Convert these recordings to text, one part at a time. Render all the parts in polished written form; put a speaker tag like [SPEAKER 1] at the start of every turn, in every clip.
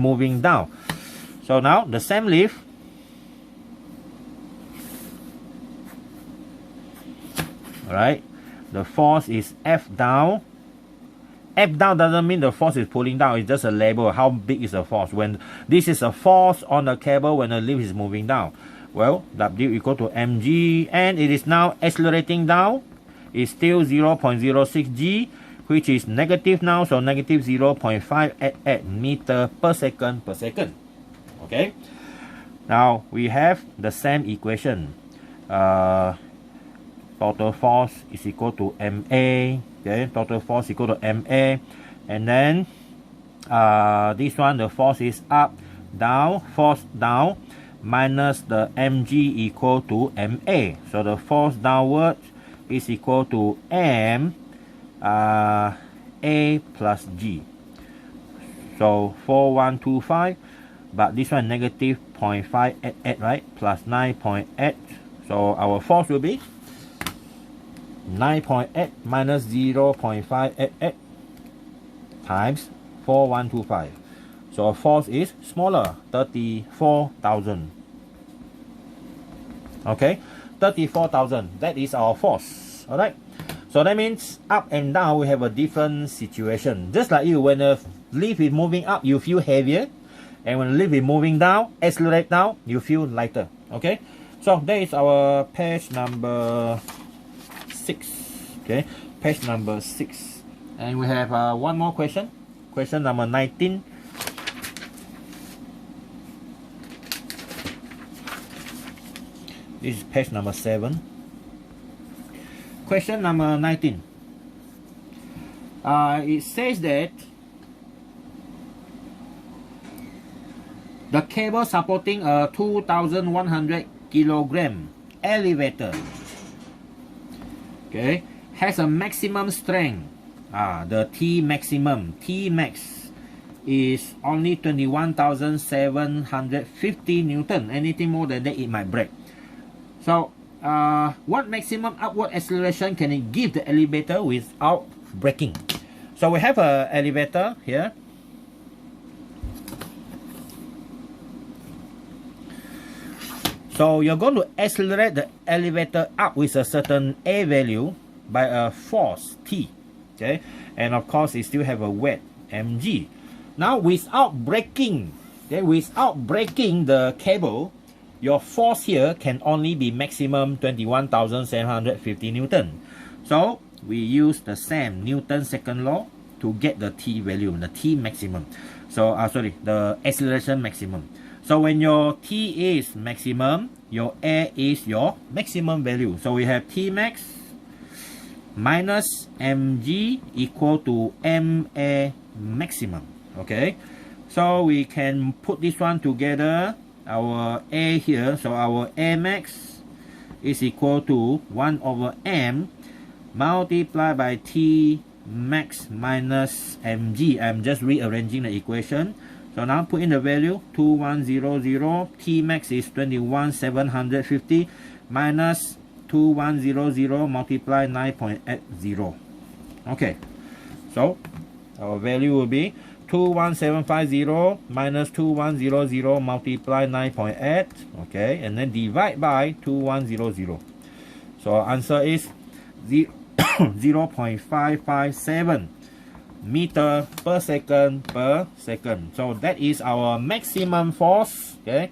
[SPEAKER 1] moving down. So now the same lift, alright, the force is F down. F down doesn't mean the force is pulling down, it's just a label. How big is the force? When this is a force on the cable when the lift is moving down. Well, W equal to mg, and it is now accelerating down. It's still 0.06 g, which is negative now, so negative 0.588 meter per second per second. Okay, now we have the same equation. Total force is equal to ma. Okay, total force equal to ma, and then this one, the force is up, down, force down, minus the mg equal to ma. So the force downward is equal to m a plus g. So 4125, but this one negative 0.588, right? Plus 9.8. So our force will be 9.8 minus 0.588 times 4125. So our force is smaller, 34,000. Okay, 34,000. That is our force. Alright. So that means up and down we have a different situation. Just like you, when the lift is moving up, you feel heavier. And when the lift is moving down, accelerate down, you feel lighter. Okay. So that is our page number 6. Okay, page number 6. And we have one more question. Question number 19. This is page number 7. Question number 19. It says that the cable supporting a 2,100 kilogram elevator, okay, has a maximum strength. The T maximum, T max, is only 21,750 Newton. Anything more than that, it might break. So, what maximum upward acceleration can it give the elevator without braking? So we have an elevator here. So you're going to accelerate the elevator up with a certain A value by a force T. Okay, and of course it still have a weight mg. Now without braking, okay, without braking the cable, your force here can only be maximum 21,750 Newton. So we use the same Newton's second law to get the T value, the T maximum. So the acceleration maximum. So when your T is maximum, your A is your maximum value. So we have T max minus mg equal to ma maximum. Okay, so we can put this one together. Our A here, so our A max is equal to 1 over m multiplied by T max minus mg. I'm just rearranging the equation. So now put in the value 2100. T max is 21,750 minus 2100 multiply 9.80. Okay, so our value will be 21750 minus 2100 multiply 9.8. Okay, and then divide by 2100. So our answer is 0.557 meter per second per second. So that is our maximum force, okay,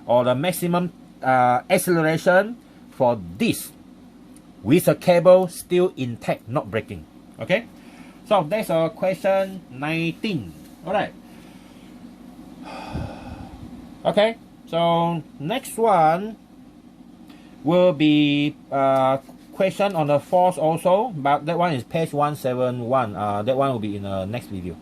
[SPEAKER 1] or the maximum acceleration for this with a cable still intact, not breaking. Okay, so that's our question 19. All right. Okay, so next one will be question on the force also, but that one is page 171. That one will be in the next video.